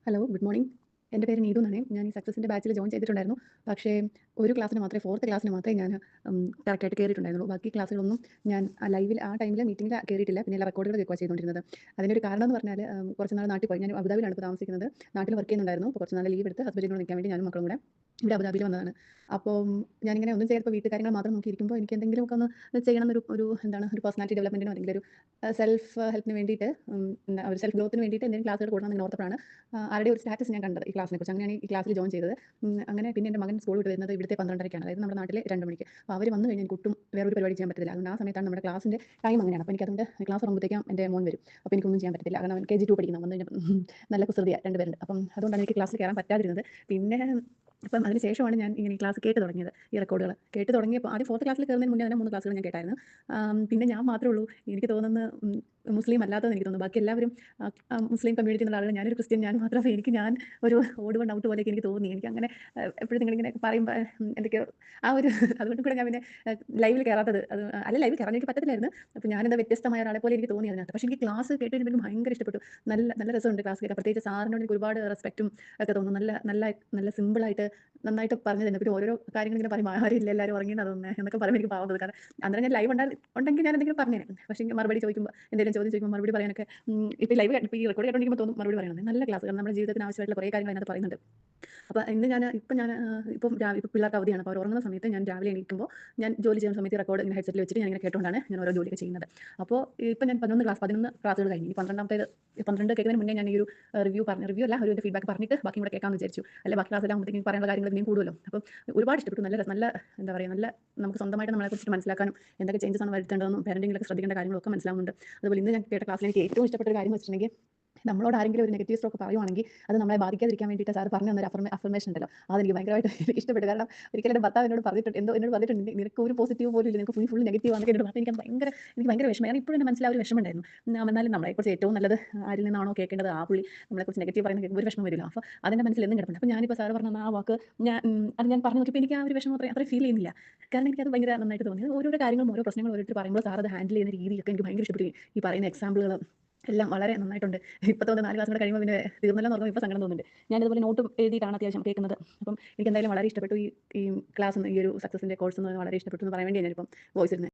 Hello, good morning. എൻ്റെ പേര് നീതു എന്നാണേ. ഞാൻ ഈ സക്സസിൻ്റെ ബാച്ചിൽ ജോയിൻ ചെയ്തിട്ടുണ്ടായിരുന്നു. പക്ഷേ ഒരു ക്ലാസ്സിന് മാത്രമേ ഫോർത്ത് ക്ലാസ്സിന് മാത്രമേ ഞാൻ കറക്റ്റായിട്ട് കയറിയിട്ടുണ്ടായിരുന്നുള്ളൂ. ബാക്കി ക്ലാസ്സുകളൊന്നും ഞാൻ ലൈവിൽ ആ ടൈമിൽ മീറ്റിംഗിൽ കയറിയിട്ടില്ല. പിന്നെ എല്ലാ റെക്കോർഡുകൾ കേൾക്കുകയാണ് ചെയ്തുകൊണ്ടിരുന്നത്. അതിനൊരു കാരണം എന്ന് പറഞ്ഞാൽ കുറച്ച് നാൾ നാട്ടിൽ പോയി. ഞാൻ അബുദാബിയിലാണ് ഇപ്പോൾ താമസിക്കുന്നത്. നാട്ടിൽ വർക്ക് ചെയ്യുന്നുണ്ടായിരുന്നു. അപ്പോൾ കുറച്ച് നാൾ ലീവ് എടുത്ത് ഹസ്ബൻഡിനോട് നിൽക്കാൻ വേണ്ടി ഞാനും മക്കളും കൂടെ ഇവിടെ അബുദാബിയിൽ വന്നതാണ്. അപ്പം ഞാനിങ്ങനെ ഒന്നും ചെയ്യാതെ ഇപ്പോൾ വീട്ടു കാര്യങ്ങൾ മാത്രം നോക്കിയിരിക്കുമ്പോൾ എനിക്ക് എന്തെങ്കിലുമൊക്കെ ഒന്ന് ചെയ്യണം ഒരു പേഴ്സണാലിറ്റി ഡെവലപ്മെൻറ്റിനോ അല്ലെങ്കിൽ ഒരു സെൽഫ് ഹെൽപ്പിന് വേണ്ടിയിട്ട് ഒരു സെൽഫ് ഗ്രോത്തിന് വേണ്ടിയിട്ട് എന്തെങ്കിലും ക്ലാസ്സുകൾ കൊടുക്കണം എന്ന് ഓർത്തപ്പോഴാണ് ആരുടെ ഒരു സ്റ്റാറ്റസ് ഞാൻ കണ്ടത് ഈ ക്ലാസ്സിനെക്കുറിച്ച്. അങ്ങനെയാണ് ഈ ക്ലാസ്സിൽ ജോയിൻ ചെയ്തത്. അങ്ങനെ പിന്നെ എൻ്റെ മകൻ സ്കൂൾ വിട്ട് വരുന്നത് ഇവിടുത്തെ 12:30-ക്കാണ്, അതായത് നമ്മുടെ നാട്ടിലെ 2 മണിക്ക്. അപ്പോൾ അവർ വന്നു കഴിഞ്ഞാൽ എനിക്ക് ഒട്ടും വേറൊരു പരിപാടി ചെയ്യാൻ പറ്റത്തില്ല. അതുകൊണ്ട് ആ സമയത്താണ് നമ്മുടെ ക്ലാസ്സിൻ്റെ ടൈം അങ്ങനെയാണ്. അപ്പോൾ എനിക്കതുകൊണ്ട് ക്ലാസ് തുടങ്ങുമ്പോഴത്തേക്കും എൻ്റെ മോൻ വരും. അപ്പോൾ എനിക്കൊന്നും ചെയ്യാൻ പറ്റത്തില്ല. കാരണം അവൻ KG 2 പഠിക്കുന്ന വന്നു കഴിഞ്ഞാൽ നല്ല കുസൃതിയാണ്, 2 പേരുണ്ട്. അപ്പം അതുകൊണ്ടാണ് എനിക്ക് ക്ലാസ്സിൽ കയറാൻ പറ്റാതിരുന്നത്. പിന്നെ അപ്പം അതിന് ശേഷമാണ് ഞാൻ ഇങ്ങനെ ഈ ക്ലാസ് കേട്ട് തുടങ്ങിയത്. ഈ റെക്കോർഡുകൾ കേട്ട് തുടങ്ങിയപ്പോൾ ആദ്യം ഫോർത്ത് ക്ലാസ്സിൽ കയറുന്നതിന് മുന്നേ തന്നെ 3 ക്ലാസ്സുകൾ ഞാൻ കേട്ടായിരുന്നു. പിന്നെ ഞാൻ മാത്രമേ ഉള്ളൂ എനിക്ക് തോന്നുന്നു മുസ്ലിം അല്ലാത്തതെന്ന് എനിക്ക് തോന്നുന്നു. ബാക്കി എല്ലാവരും മുസ്ലിം കമ്മ്യൂണിറ്റിയിലുള്ള ആളുകൾ. ഞാനൊരു ക്രിസ്ത്യൻ, ഞാൻ മാത്രമേ ഞാൻ ഒരു ഓട് വൺ ഔട്ട് പോലെയൊക്കെ എനിക്ക് തോന്നി. എനിക്കങ്ങനെ എപ്പോഴും നിങ്ങളിങ്ങനെ പറയുമ്പോൾ എന്തൊക്കെയോ ആ ഒരു അതുകൊണ്ട് കൂടെ ഞാൻ പിന്നെ ലൈവിൽ കയറാത്തത്. അല്ല, ലൈവിൽ കയറാൻ എനിക്ക് പറ്റത്തില്ലായിരുന്നു. അപ്പോൾ ഞാനെന്താ വ്യത്യസ്തമായ ഒരാളെ പോലെ എനിക്ക് തോന്നി അതിനകത്ത്. പക്ഷേ എനിക്ക് ക്ലാസ് കേട്ട് കഴിഞ്ഞപ്പോൾ എനിക്ക് ഭയങ്കര ഇഷ്ടപ്പെട്ടു. നല്ല നല്ല രസമുണ്ട് ക്ലാസ് കേൾക്കാൻ. പ്രത്യേകിച്ച് സാറിനോട് എനിക്ക് ഒരുപാട് റെസ്പെക്റ്റും ഒക്കെ തോന്നുന്നു. നല്ല നല്ല നല്ല സിമ്പിളായിട്ട് നന്നായിട്ട് പറഞ്ഞു തരുന്നു. പിന്നെ ഓരോ കാര്യങ്ങൾ ഇങ്ങനെ പറയും, ആരുമില്ല എല്ലാവരും ഉറങ്ങിയെന്ന് തോന്നുന്നത് എന്നൊക്കെ പറയുമ്പോൾ എനിക്ക് പാവം തോന്നും. കാരണം അന്നേരം ഞാൻ ലൈവ് ഉണ്ടെങ്കിൽ ഞാൻ എന്തെങ്കിലും പറഞ്ഞേനെ. പക്ഷേ മറുപടി ചോദിക്കുമ്പോൾ എന്തെങ്കിലും ചോദ്യം ചോദിക്കുമ്പോൾ മറുപടി പറയാനൊക്കെ ഇപ്പോൾ ഈ റെക്കോർഡ് കേട്ടോണ്ടിരിക്കുമ്പോൾ തോന്നും മറുപടി പറയണം. നല്ല ക്ലാസ്, കാരണം നമ്മുടെ ജീവിതത്തിന് ആവശ്യമായിട്ടുള്ള കുറേ കാര്യങ്ങൾ അതിനകത്ത് പറയുന്നുണ്ട്. അപ്പോൾ ഇന്ന് ഞാൻ ഇപ്പം പിള്ളേർക്ക് അവധിയാണ്. അപ്പോൾ അവർ ഉറങ്ങുന്ന സമയത്ത് ഞാൻ രാവിലെ എണീക്കുമ്പോൾ ഞാൻ ജോലി ചെയ്യുന്ന സമയത്ത് റെക്കോർഡ് ഇങ്ങനെ ഹെഡ്സെറ്റിൽ വെച്ചിട്ട് ഞാൻ ഇങ്ങനെ കേട്ടുകൊണ്ടാണ് ഞാൻ ഓരോ ജോലിയൊക്കെ ചെയ്യുന്നത്. അപ്പോൾ ഇപ്പം ഞാൻ 11 ക്ലാസ്സുകൾ കഴിഞ്ഞു. ഈ 12 കേൾക്കുന്നതിന് മുന്നേ ഞാൻ ഈ ഒരു റിവ്യൂ അല്ല, ഒരു ഫീഡ്ബാക്ക് പറഞ്ഞിട്ട് ബാക്കി കൂടെ കേൾക്കാമെന്ന് വിചാരിച്ചു. അല്ല, ബാക്കി ക്ലാസ്സിലാകുമ്പോഴത്തേക്കും പറയാനുള്ള കാര്യങ്ങൾ ഇനിയും കൂടുമല്ലോ. അപ്പം ഒരുപാട് ഇഷ്ടപ്പെട്ടു. നല്ല നല്ല എന്താ പറയുക, നല്ല നമുക്ക് സ്വന്തമായിട്ട് നമ്മളെക്കുറിച്ച് മനസ്സിലാക്കാനും എന്തൊക്കെ ചേഞ്ചസ് ആണ് വരുത്തേണ്ടതെന്നും പാരന്റിങ്ങിലൊക്കെ ശ്രദ്ധിക്കേണ്ട കാര്യങ്ങളൊക്കെ മനസ്സിലാവുന്നുണ്ട്. അതുപോലെ ഇന്ന് ഞാൻ കേട്ട ക്ലാസ്സിൽ എനിക്ക് ഏറ്റവും ഇഷ്ടപ്പെട്ട ഒരു കാര്യം വെച്ചിട്ടുണ്ടെങ്കിൽ, നമ്മളോട് ആരെങ്കിലും ഒരു നെഗറ്റീവ് സ്ട്രോക്ക് പറയുവാണെങ്കിൽ അത് നമ്മളെ ബാധിക്കാതിരിക്കാൻ വേണ്ടിയിട്ട് സാർ പറഞ്ഞു തന്നൊരു അഫർമേഷൻ ഉണ്ടല്ലോ, അതെനിക്ക് ഭയങ്കരമായിട്ട് എനിക്ക് ഇഷ്ടപ്പെട്ടു. കാരണം ഒരിക്കലും എൻ്റെ ഭർത്താവ് എന്നോട് പറഞ്ഞിട്ടുണ്ട്, നിനക്ക് ഒരു പോസിറ്റീവ് പോലും ഇല്ല, നിനക്ക് ഫുൾ നെഗറ്റീവ് ആണെന്ന് എന്നോട് പറഞ്ഞു. എനിക്ക് ഭയങ്കര വിഷമം. ഞാൻ ഇപ്പോഴും എൻ്റെ മനസ്സിൽ ആ ഒരു വിഷമം ഉണ്ടായിരുന്നു. എന്നാലും നമ്മളെക്കുറിച്ച് ഏറ്റവും നല്ലത് ആരിൽ നിന്നാണോ കേൾക്കേണ്ടത് ആ പുള്ളി നമ്മളെക്കുറിച്ച് നെഗറ്റീവ് പറയുന്ന ഒരു വിഷമം വരില്ല. അപ്പോൾ അതിൻ്റെ മനസ്സിൽ എന്നും കിടപ്പുണ്ട്. അപ്പോൾ ഞാനിപ്പോൾ സാർ പറഞ്ഞ ആ വാക്ക് അത് ഞാൻ പറഞ്ഞു നോക്കിയപ്പോൾ എനിക്ക് ആ ഒരു വിഷമം അത്ര ഫീൽ ചെയ്യുന്നില്ല. കാരണം എനിക്കത് ഭയങ്കര നന്നായിട്ട് തോന്നി. ഓരോരോ കാര്യങ്ങളും ഓരോ പ്രശ്നങ്ങളും ഓരോരുത്തർ പറയുമ്പോൾ സാർ അത് ഹാൻഡിൽ ചെയ്യുന്ന രീതിയൊക്കെ എനിക്ക് ഭയങ്കര ഇഷ്ടപ്പെട്ടു. ഈ പറയുന്ന എക്സാമ്പിളുകൾ എല്ലാം വളരെ നന്നായിട്ടുണ്ട്. ഇപ്പോൾ തോന്നുന്നു 4 ക്ലാസ് കൂടെ കഴിയുമ്പോൾ പിന്നെ തീർന്നല്ലോ എന്ന് ഓർക്കുമ്പോൾ ഇപ്പോൾ സങ്കടം തോന്നുന്നുണ്ട്. ഞാനിതുപോലെ നോട്ടും എഴുതിയിട്ടാണ് അത്യാവശ്യം കേൾക്കുന്നത്. അപ്പം എനിക്ക് എന്തായാലും വളരെ ഇഷ്ടപ്പെട്ടു ഈ ക്ലാസ്, ഈ ഒരു സക്സസിൻ്റെ കോഴ്സ് എന്ന് വളരെ ഇഷ്ടപ്പെട്ടു എന്ന് പറയാൻ വേണ്ടിയാണ് ഞാനിപ്പം വോയിസ് ഇടുന്നത്.